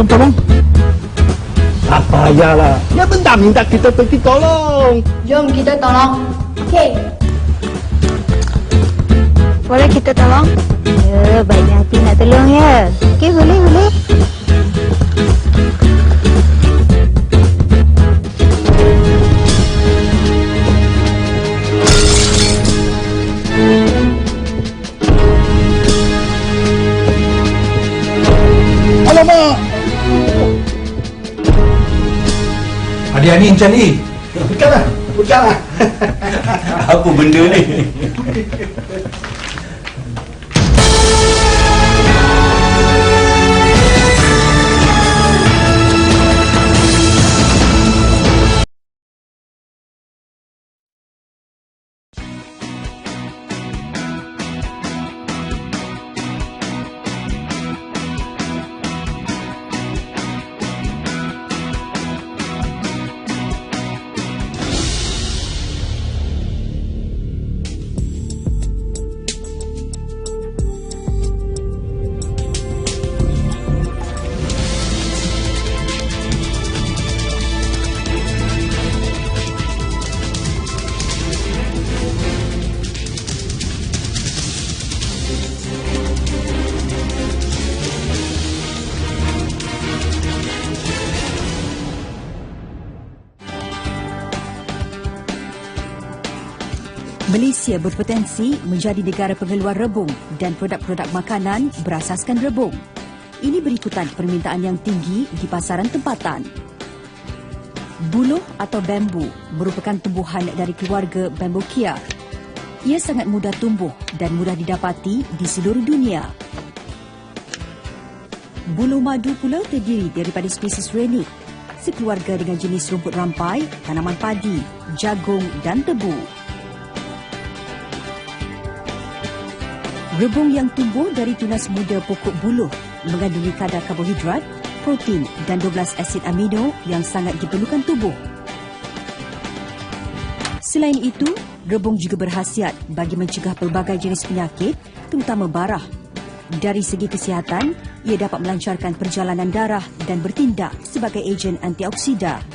Jom tolong. Tak payahlah. Dia bentar minta kita pergi tolong. Jom kita tolong. Okey. Boleh kita tolong? Ya, baiknya hati nak tolong ya. Okey, boleh, boleh. Alamak! Adik ni macam ni. Bukanlah, bukanlah. Apa benda ni? Malaysia berpotensi menjadi negara pengeluar rebung dan produk-produk makanan berasaskan rebung. Ini berikutan permintaan yang tinggi di pasaran tempatan. Buluh atau bambu merupakan tumbuhan dari keluarga Bambukia. Ia sangat mudah tumbuh dan mudah didapati di seluruh dunia. Buluh madu pula terdiri daripada spesies renik, sekeluarga dengan jenis rumput rampai, tanaman padi, jagung dan tebu. Rebung yang tumbuh dari tunas muda pokok buluh mengandungi kadar karbohidrat, protein dan 12 asid amino yang sangat diperlukan tubuh. Selain itu, rebung juga berkhasiat bagi mencegah pelbagai jenis penyakit, terutama barah. Dari segi kesihatan, ia dapat melancarkan perjalanan darah dan bertindak sebagai ejen antioksida.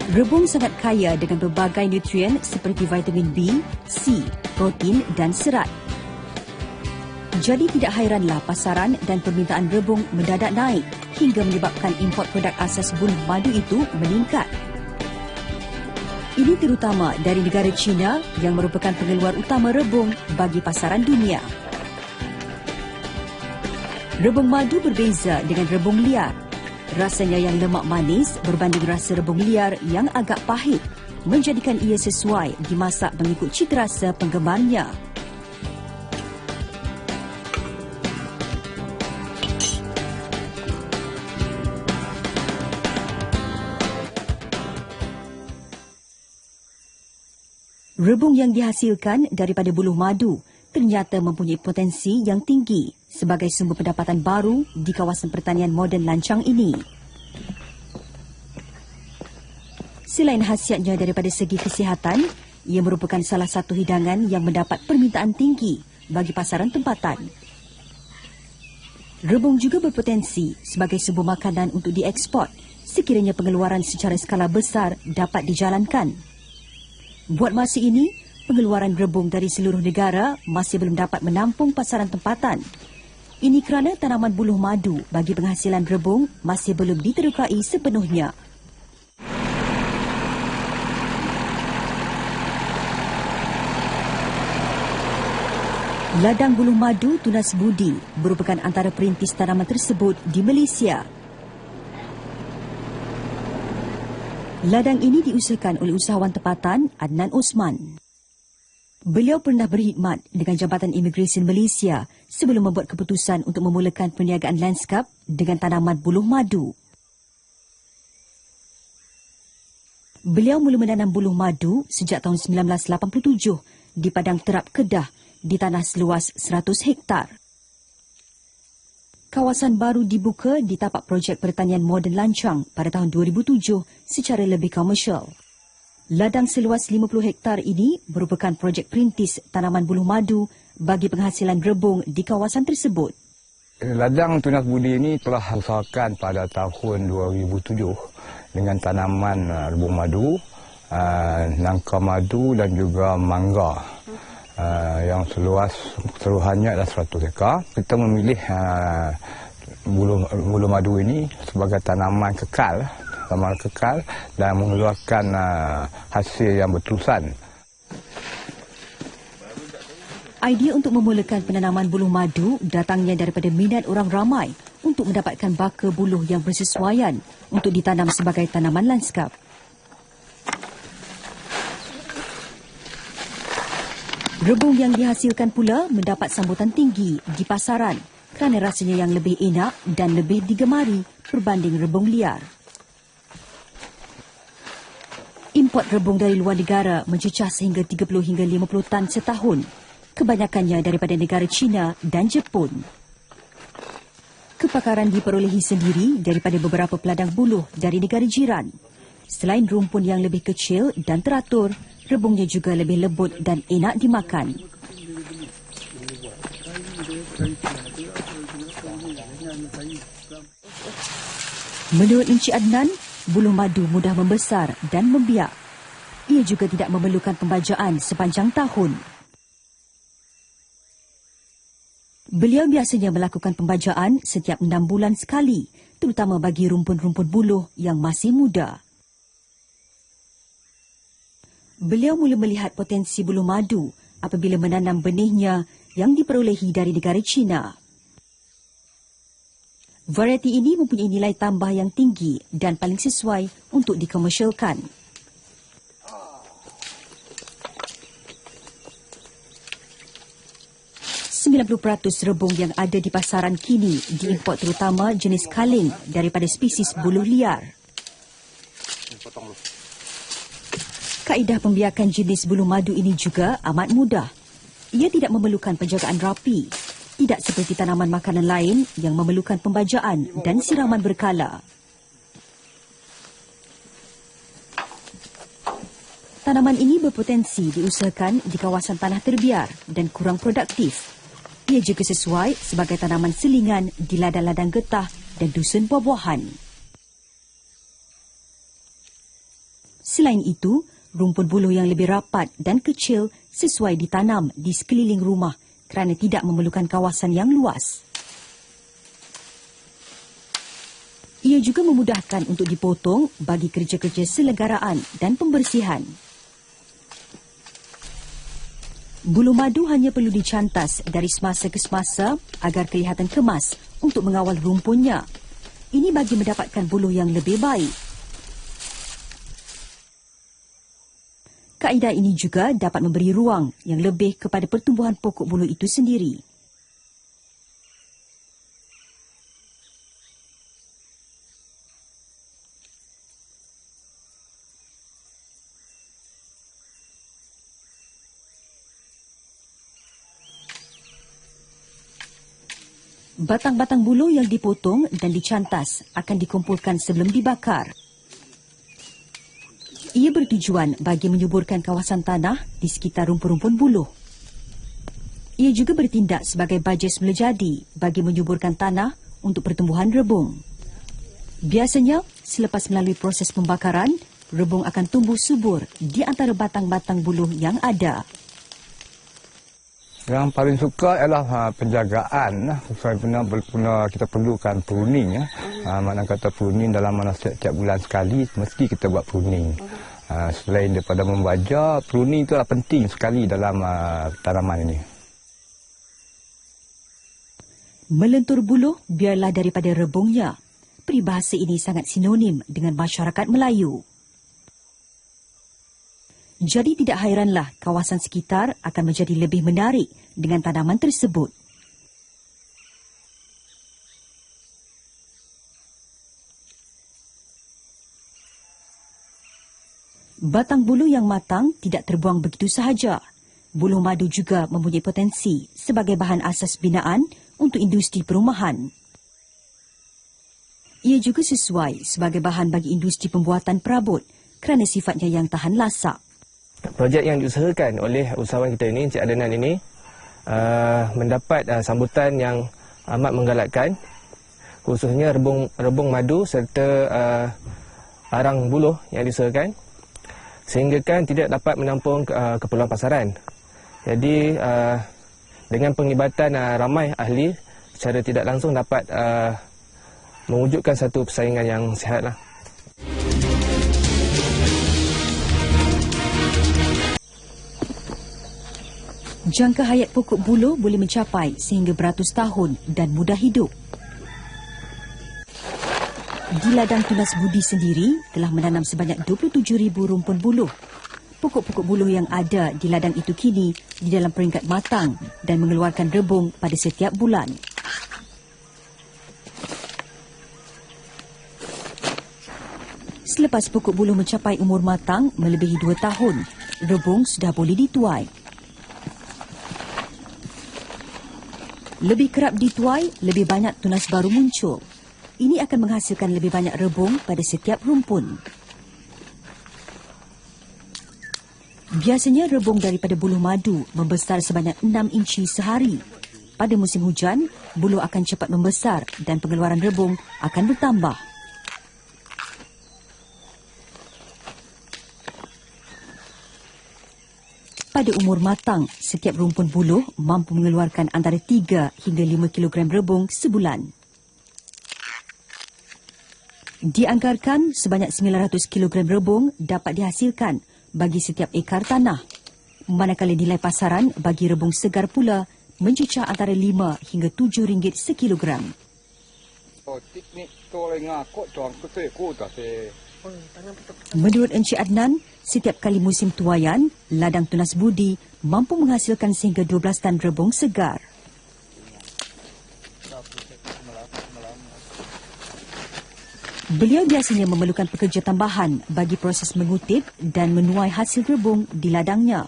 Rebung sangat kaya dengan berbagai nutrien seperti vitamin B, C, protein dan serat. Jadi tidak hairanlah pasaran dan permintaan rebung mendadak naik hingga menyebabkan import produk asas buluh madu itu meningkat. Ini terutama dari negara China yang merupakan pengeluar utama rebung bagi pasaran dunia. Rebung madu berbeza dengan rebung liar. Rasanya yang lemak manis berbanding rasa rebung liar yang agak pahit, menjadikan ia sesuai dimasak mengikut citarasa penggemarnya. Rebung yang dihasilkan daripada buluh madu ternyata mempunyai potensi yang tinggi sebagai sumber pendapatan baru di kawasan pertanian moden lancang ini. Selain khasiatnya daripada segi kesihatan, ia merupakan salah satu hidangan yang mendapat permintaan tinggi bagi pasaran tempatan. Rebung juga berpotensi sebagai sumber makanan untuk diekspor sekiranya pengeluaran secara skala besar dapat dijalankan. Buat masa ini, pengeluaran rebung dari seluruh negara masih belum dapat menampung pasaran tempatan. Ini kerana tanaman buluh madu bagi penghasilan rebung masih belum diterukai sepenuhnya. Ladang buluh madu Tunas Budi merupakan antara perintis tanaman tersebut di Malaysia. Ladang ini diusahakan oleh usahawan tempatan Adnan Osman. Beliau pernah berkhidmat dengan Jabatan Imigresen Malaysia sebelum membuat keputusan untuk memulakan perniagaan lanskap dengan tanaman buluh madu. Beliau mula menanam buluh madu sejak tahun 1987 di Padang Terap, Kedah di tanah seluas 100 hektar. Kawasan baru dibuka di tapak projek pertanian moden lancang pada tahun 2007 secara lebih komersial. Ladang seluas 50 hektar ini merupakan projek perintis tanaman buluh madu bagi penghasilan rebung di kawasan tersebut. Ladang Tunas Budi ini telah usahakan pada tahun 2007 dengan tanaman rebung madu, nangka madu dan juga mangga yang seluruhannya adalah 100 hektar. Kita memilih buluh madu ini sebagai tanaman kekal dan mengeluarkan hasil yang berterusan. Idea untuk memulakan penanaman buluh madu datangnya daripada minat orang ramai untuk mendapatkan baka buluh yang bersesuaian untuk ditanam sebagai tanaman lanskap. Rebung yang dihasilkan pula mendapat sambutan tinggi di pasaran kerana rasanya yang lebih enak dan lebih digemari berbanding rebung liar. Import rebung dari luar negara mencecah sehingga 30 hingga 50 tan setahun, kebanyakannya daripada negara China dan Jepun. Kepakaran diperolehi sendiri daripada beberapa peladang buluh dari negara jiran. Selain rumpun yang lebih kecil dan teratur, rebungnya juga lebih lembut dan enak dimakan. Menurut Encik Adnan, buluh madu mudah membesar dan membiak. Ia juga tidak memerlukan pembajaan sepanjang tahun. Beliau biasanya melakukan pembajaan setiap 6 bulan sekali, terutama bagi rumpun-rumpun buluh yang masih muda. Beliau mula melihat potensi buluh madu apabila menanam benihnya yang diperolehi dari negara China. Varieti ini mempunyai nilai tambah yang tinggi dan paling sesuai untuk dikomersialkan. rebung yang ada di pasaran kini diimport terutama jenis kaling daripada spesies buluh liar. Kaedah pembiakan jenis buluh madu ini juga amat mudah. Ia tidak memerlukan penjagaan rapi, tidak seperti tanaman makanan lain yang memerlukan pembajaan dan siraman berkala. Tanaman ini berpotensi diusahakan di kawasan tanah terbiar dan kurang produktif. Ia juga sesuai sebagai tanaman selingan di ladang-ladang getah dan dusun buah-buahan. Selain itu, rumpun buluh yang lebih rapat dan kecil sesuai ditanam di sekeliling rumah kerana tidak memerlukan kawasan yang luas. Ia juga memudahkan untuk dipotong bagi kerja-kerja selenggaraan dan pembersihan. Buluh madu hanya perlu dicantas dari semasa ke semasa agar kelihatan kemas untuk mengawal rumpunnya. Ini bagi mendapatkan buluh yang lebih baik. Kaedah ini juga dapat memberi ruang yang lebih kepada pertumbuhan pokok buluh itu sendiri. Batang-batang buluh yang dipotong dan dicantas akan dikumpulkan sebelum dibakar. Ia bertujuan bagi menyuburkan kawasan tanah di sekitar rumpun-rumpun buluh. Ia juga bertindak sebagai baja semula jadi bagi menyuburkan tanah untuk pertumbuhan rebung. Biasanya, selepas melalui proses pembakaran, rebung akan tumbuh subur di antara batang-batang buluh yang ada. Yang paling suka ialah penjagaan. Kita perlukan pruning. Maknanya kata pruning dalam mana setiap bulan sekali mesti kita buat pruning. Selain daripada membaja, pruning itu adalah penting sekali dalam tanaman ini. Melentur buluh biarlah daripada rebungnya. Peribahasa ini sangat sinonim dengan masyarakat Melayu. Jadi tidak hairanlah kawasan sekitar akan menjadi lebih menarik dengan tanaman tersebut. Batang buluh yang matang tidak terbuang begitu sahaja. Buluh madu juga mempunyai potensi sebagai bahan asas binaan untuk industri perumahan. Ia juga sesuai sebagai bahan bagi industri pembuatan perabot kerana sifatnya yang tahan lasak. Projek yang diusahakan oleh usahawan kita ini, Encik Adnan ini, mendapat sambutan yang amat menggalakkan, khususnya rebung madu serta arang buluh yang diusahakan, sehingga kan tidak dapat menampung keperluan pasaran. Jadi dengan penglibatan ramai ahli, secara tidak langsung dapat mewujudkan satu persaingan yang sihatlah. Jangka hayat pokok buluh boleh mencapai sehingga beratus tahun dan mudah hidup. Di ladang Tunas Budi sendiri telah menanam sebanyak 27,000 rumpun buluh. Pokok-pokok buluh yang ada di ladang itu kini di dalam peringkat matang dan mengeluarkan rebung pada setiap bulan. Selepas pokok buluh mencapai umur matang melebihi 2 tahun, rebung sudah boleh dituai. Lebih kerap dituai, lebih banyak tunas baru muncul. Ini akan menghasilkan lebih banyak rebung pada setiap rumpun. Biasanya rebung daripada buluh madu membesar sebanyak 6 inci sehari. Pada musim hujan, buluh akan cepat membesar dan pengeluaran rebung akan bertambah. Pada umur matang, setiap rumpun buluh mampu mengeluarkan antara 3 hingga 5 kilogram rebung sebulan. Dianggarkan sebanyak 900 kilogram rebung dapat dihasilkan bagi setiap ekar tanah, manakala nilai pasaran bagi rebung segar pula mencecah antara 5 hingga 7 ringgit sekilogram. Menurut Encik Adnan, setiap kali musim tuaian, ladang Tunas Budi mampu menghasilkan sehingga 12 tan rebung segar. Beliau biasanya memerlukan pekerja tambahan bagi proses mengutip dan menuai hasil rebung di ladangnya.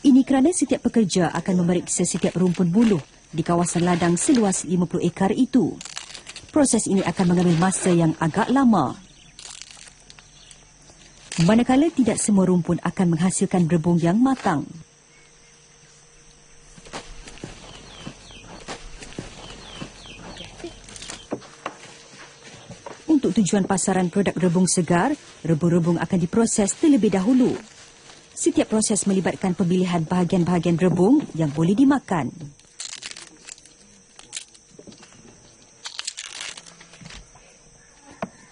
Ini kerana setiap pekerja akan memeriksa setiap rumpun buluh di kawasan ladang seluas 50 ekar itu. Proses ini akan mengambil masa yang agak lama. Manakala tidak semua rumpun akan menghasilkan rebung yang matang. Untuk tujuan pasaran produk rebung segar, rebung-rebung akan diproses terlebih dahulu. Setiap proses melibatkan pemilihan bahagian-bahagian rebung yang boleh dimakan.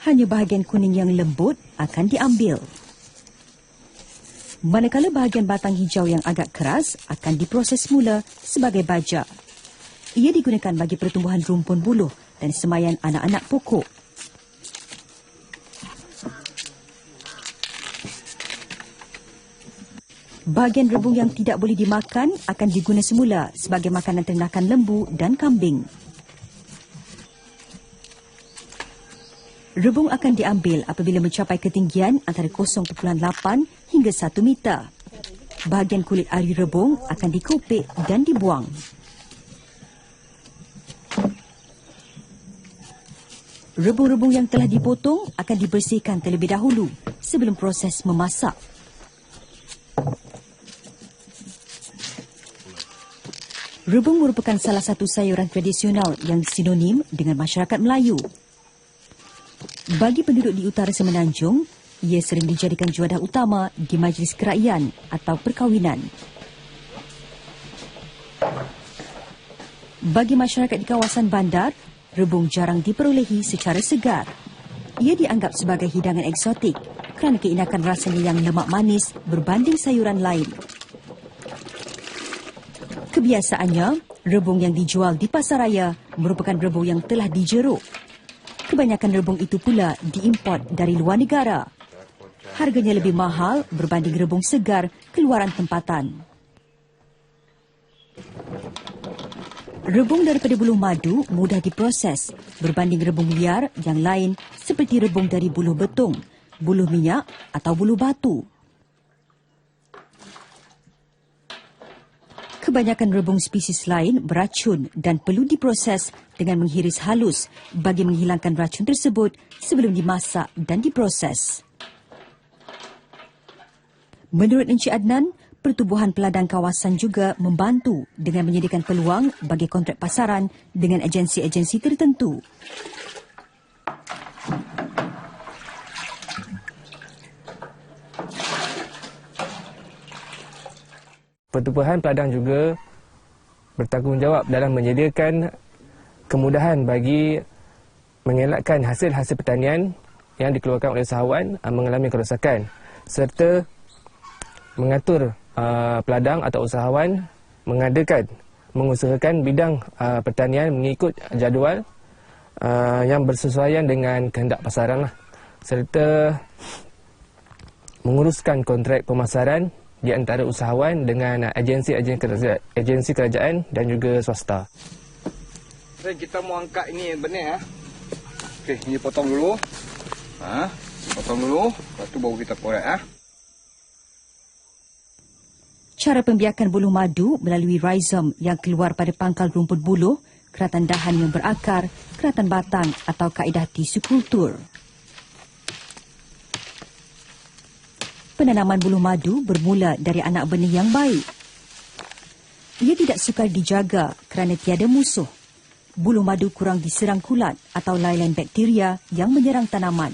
Hanya bahagian kuning yang lembut akan diambil. Manakala bahagian batang hijau yang agak keras akan diproses semula sebagai baja. Ia digunakan bagi pertumbuhan rumpun buluh dan semaian anak-anak pokok. Bahagian rebung yang tidak boleh dimakan akan diguna semula sebagai makanan ternakan lembu dan kambing. Rebung akan diambil apabila mencapai ketinggian antara 0.8 hingga 1 meter. Bahagian kulit ari rebung akan dikopek dan dibuang. Rebung-rebung yang telah dipotong akan dibersihkan terlebih dahulu sebelum proses memasak. Rebung merupakan salah satu sayuran tradisional yang sinonim dengan masyarakat Melayu. Bagi penduduk di utara Semenanjung, ia sering dijadikan juadah utama di majlis kerajaan atau perkahwinan. Bagi masyarakat di kawasan bandar, rebung jarang diperolehi secara segar. Ia dianggap sebagai hidangan eksotik kerana keenakan rasanya yang lemak manis berbanding sayuran lain. Kebiasaannya, rebung yang dijual di pasaraya merupakan rebung yang telah dijeruk. Kebanyakan rebung itu pula diimport dari luar negara. Harganya lebih mahal berbanding rebung segar keluaran tempatan. Rebung daripada buluh madu mudah diproses berbanding rebung liar yang lain seperti rebung dari buluh betung, buluh minyak atau buluh batu. Kebanyakan rebung spesies lain beracun dan perlu diproses dengan menghiris halus bagi menghilangkan racun tersebut sebelum dimasak dan diproses. Menurut Encik Adnan, Pertubuhan Peladang Kawasan juga membantu dengan menyediakan peluang bagi kontrak pasaran dengan agensi-agensi tertentu. Pertubuhan Peladang juga bertanggungjawab dalam menyediakan kemudahan bagi mengelakkan hasil-hasil pertanian yang dikeluarkan oleh usahawan mengalami kerosakan, serta mengatur peladang atau usahawan mengusahakan bidang pertanian mengikut jadual yang bersesuaian dengan kehendak pasaran serta menguruskan kontrak pemasaran di antara usahawan dengan agensi kerajaan dan juga swasta. Kita mau angkat ini benih ya. Okey, ini potong dulu. Potong dulu, lepas tu baru kita korek Cara pembiakan buluh madu melalui rhizome yang keluar pada pangkal rumput buluh, keratan dahan yang berakar, keratan batang atau kaedah tisu kultur. Penanaman buluh madu bermula dari anak benih yang baik. Ia tidak sukar dijaga kerana tiada musuh. Buluh madu kurang diserang kulat atau lain-lain bakteria yang menyerang tanaman.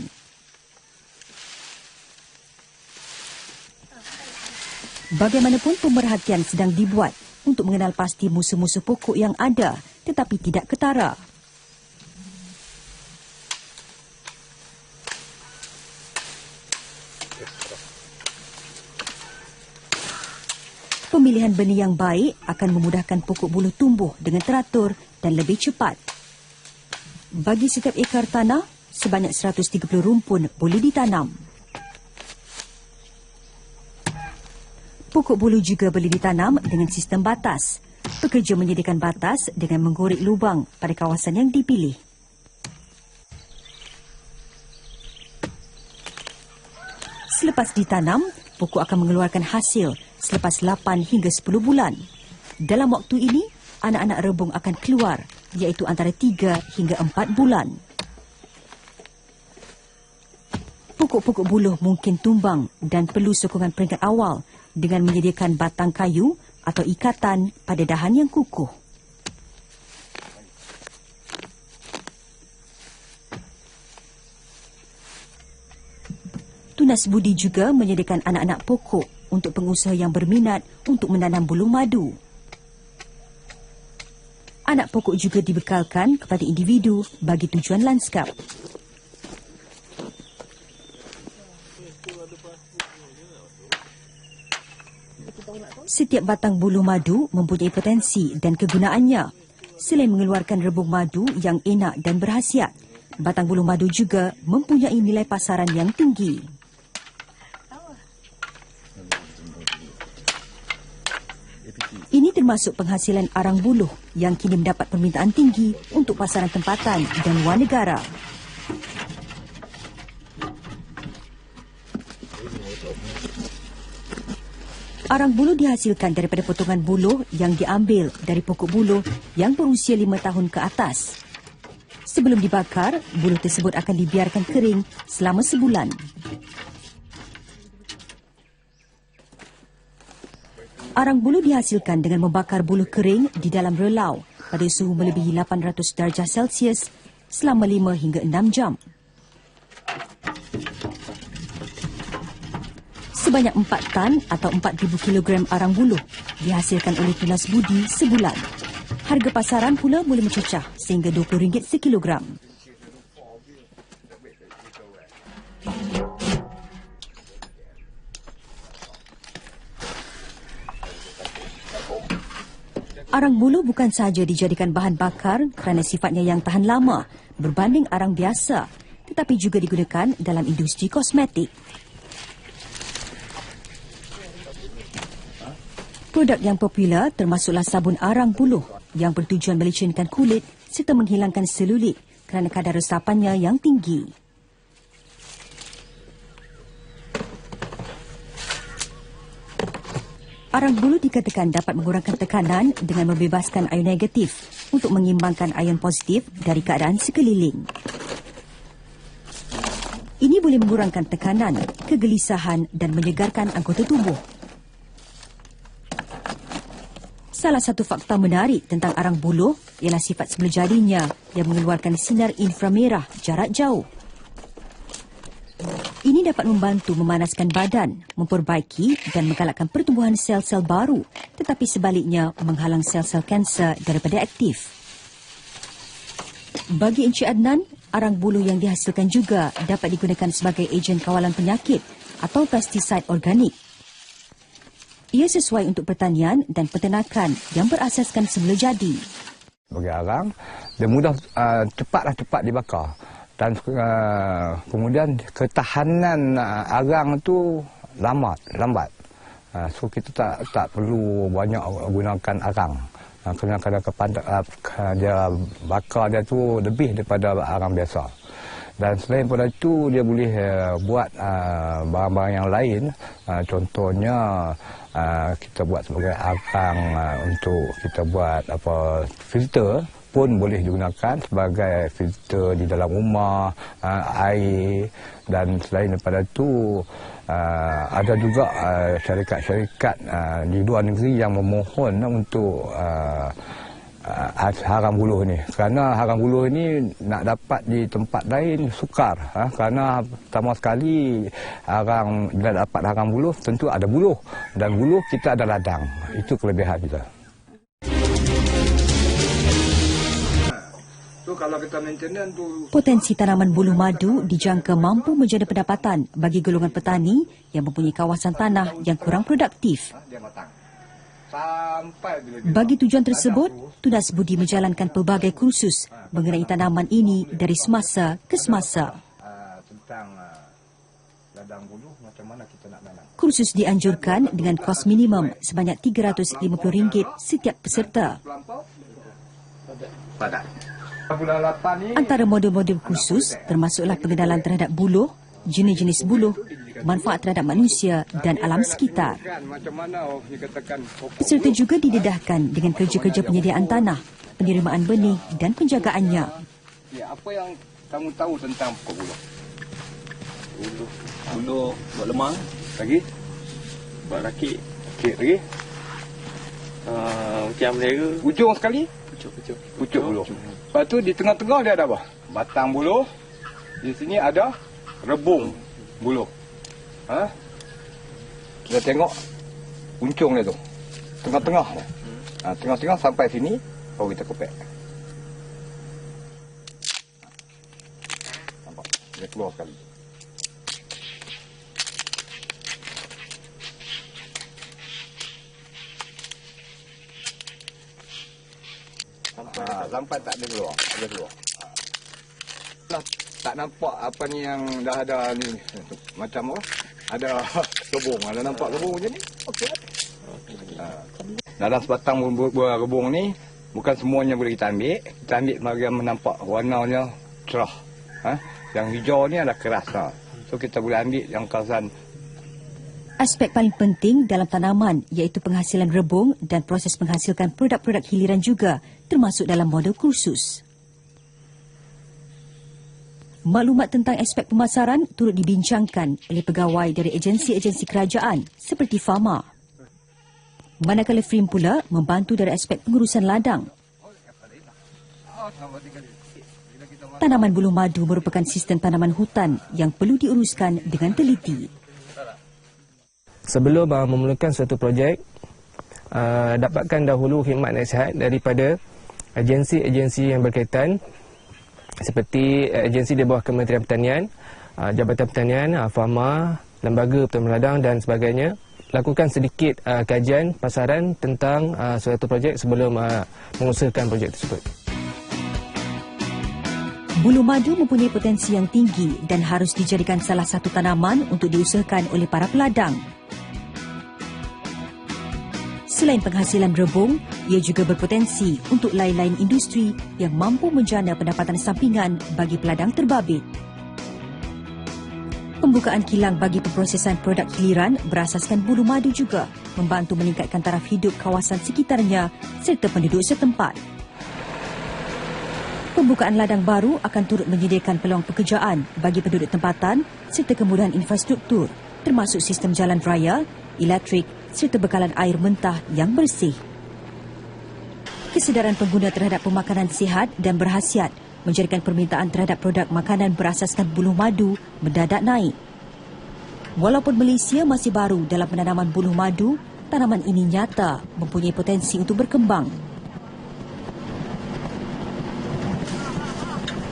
Bagaimanapun pemerhatian sedang dibuat untuk mengenal pasti musuh-musuh pokok yang ada tetapi tidak ketara. Pemilihan benih yang baik akan memudahkan pokok buluh tumbuh dengan teratur dan lebih cepat. Bagi setiap ekar tanah, sebanyak 130 rumpun boleh ditanam. Pokok buluh juga boleh ditanam dengan sistem batas. Pekerja menyediakan batas dengan menggorek lubang pada kawasan yang dipilih. Selepas ditanam, pokok akan mengeluarkan hasil selepas 8 hingga 10 bulan. Dalam waktu ini, anak-anak rebung akan keluar, iaitu antara 3 hingga 4 bulan. Pokok-pokok buluh mungkin tumbang dan perlu sokongan peringkat awal dengan menyediakan batang kayu atau ikatan pada dahan yang kukuh. Tunas Budi juga menyediakan anak-anak pokok untuk pengusaha yang berminat untuk menanam buluh madu. Anak pokok juga dibekalkan kepada individu bagi tujuan lanskap. Setiap batang buluh madu mempunyai potensi dan kegunaannya. Selain mengeluarkan rebung madu yang enak dan berkhasiat, batang buluh madu juga mempunyai nilai pasaran yang tinggi. Ini termasuk penghasilan arang buluh yang kini mendapat permintaan tinggi untuk pasaran tempatan dan luar negara. Arang buluh dihasilkan daripada potongan buluh yang diambil dari pokok buluh yang berusia 5 tahun ke atas. Sebelum dibakar, buluh tersebut akan dibiarkan kering selama sebulan. Arang buluh dihasilkan dengan membakar buluh kering di dalam relau pada suhu melebihi 800 darjah Celsius selama 5 hingga 6 jam. Sebanyak 4 tan atau 4,000 kilogram arang buluh dihasilkan oleh Tunas Budi sebulan. Harga pasaran pula boleh mencecah sehingga RM20 sekilogram. Arang buluh bukan sahaja dijadikan bahan bakar kerana sifatnya yang tahan lama berbanding arang biasa, tetapi juga digunakan dalam industri kosmetik. Produk yang popular termasuklah sabun arang buluh yang bertujuan melecenkan kulit serta menghilangkan selulit kerana kadar resapannya yang tinggi. Arang bulu dikatakan dapat mengurangkan tekanan dengan membebaskan ion negatif untuk mengimbangkan ion positif dari keadaan sekeliling. Ini boleh mengurangkan tekanan, kegelisahan dan menyegarkan anggota tubuh. Salah satu fakta menarik tentang arang buluh ialah sifat sebelejadinya yang mengeluarkan sinar inframerah jarak jauh. Ini dapat membantu memanaskan badan, memperbaiki dan menggalakkan pertumbuhan sel-sel baru, tetapi sebaliknya menghalang sel-sel kanser daripada aktif. Bagi Encik Adnan, arang buluh yang dihasilkan juga dapat digunakan sebagai ejen kawalan penyakit atau pestisida organik. Ia sesuai untuk pertanian dan peternakan yang berasaskan semula jadi. Bagi arang, dia mudah cepat dibakar. Dan kemudian ketahanan arang tu lambat. So kita tak perlu banyak gunakan arang. Kerana dia bakar dia tu lebih daripada arang biasa. Dan selain daripada itu dia boleh buat barang-barang yang lain. Contohnya kita buat sebagai arang untuk kita buat filter pun boleh digunakan sebagai filter di dalam rumah, air, dan selain daripada itu ada juga syarikat-syarikat di luar negeri yang memohon untuk harang buluh ni. Kerana harang buluh ni nak dapat di tempat lain sukar. Kerana pertama sekali bila dapat harang buluh tentu ada buluh, dan buluh kita ada ladang. Itu kelebihan kita. Potensi tanaman buluh madu dijangka mampu menjadi pendapatan bagi golongan petani yang mempunyai kawasan tanah yang kurang produktif. Bagi tujuan tersebut, Tunas Budi menjalankan pelbagai kursus mengenai tanaman ini dari semasa ke semasa. Kursus dianjurkan dengan kos minimum sebanyak RM350 setiap peserta. Antara modul-modul kursus termasuklah pengenalan terhadap buluh, jenis-jenis buluh, manfaat terhadap manusia dan alam sekitar. Peserta juga didedahkan dengan kerja-kerja penyediaan tanah, penerimaan benih dan penjagaannya. Apa yang kamu tahu tentang pokok buluh? Buluh buat lemang, Lagi? buat rakit, Okey, lagi? macam mereka. Ujung sekali? Pucuk Buluh. Lepas tu di tengah-tengah dia ada apa? Batang buluh. Di sini ada rebung buluh. Kita tengok puncung dia tu. Tengah-tengah. Tengah-tengah sampai sini baru kita kepek. Nampak? Dia keluar sekali. Sampai tak ada keluar. Ada keluar. Tak nampak apa ni yang dah ada ni. Macam apa? Ada rebung. Ada nampak rebung macam ni? Okey. Dalam sebatang buah rebung ni, bukan semuanya boleh kita ambil. Kita ambil bahagian menampak warnanya cerah. Yang hijau ni adalah keras. So kita boleh ambil yang kerasan. Aspek paling penting dalam tanaman iaitu penghasilan rebung dan proses menghasilkan produk-produk hiliran juga termasuk dalam modul kursus. Maklumat tentang aspek pemasaran turut dibincangkan oleh pegawai dari agensi-agensi kerajaan seperti Fama. Manakala Frim pula membantu dari aspek pengurusan ladang. Tanaman buluh madu merupakan sistem tanaman hutan yang perlu diuruskan dengan teliti. Sebelum memulakan suatu projek, dapatkan dahulu khidmat nasihat daripada agensi-agensi yang berkaitan seperti agensi di bawah Kementerian Pertanian, Jabatan Pertanian, Fama, Lembaga Pertanian Ladang dan sebagainya. Lakukan sedikit kajian pasaran tentang suatu projek sebelum mengusahakan projek tersebut. Buluh madu mempunyai potensi yang tinggi dan harus dijadikan salah satu tanaman untuk diusahakan oleh para peladang. Selain penghasilan rebung, ia juga berpotensi untuk lain-lain industri yang mampu menjana pendapatan sampingan bagi peladang terbabit. Pembukaan kilang bagi pemprosesan produk hiliran berasaskan bulu madu juga membantu meningkatkan taraf hidup kawasan sekitarnya serta penduduk setempat. Pembukaan ladang baru akan turut menyediakan peluang pekerjaan bagi penduduk tempatan serta kemudahan infrastruktur termasuk sistem jalan raya, elektrik serta bekalan air mentah yang bersih. Kesedaran pengguna terhadap pemakanan sihat dan berkhasiat menjadikan permintaan terhadap produk makanan berasaskan buluh madu mendadak naik. Walaupun Malaysia masih baru dalam penanaman buluh madu, tanaman ini nyata mempunyai potensi untuk berkembang.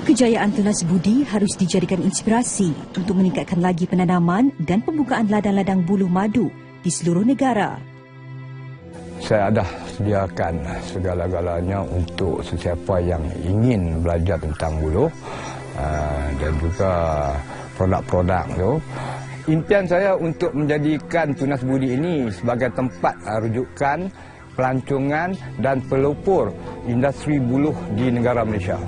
Kejayaan Tunas Budi harus dijadikan inspirasi untuk meningkatkan lagi penanaman dan pembukaan ladang-ladang buluh madu di seluruh negara. Saya dah sediakan segala-galanya untuk sesiapa yang ingin belajar tentang buluh dan juga produk-produk tu. Impian saya untuk menjadikan Tunas Budi ini sebagai tempat rujukan, pelancongan dan pelopor industri buluh di negara Malaysia.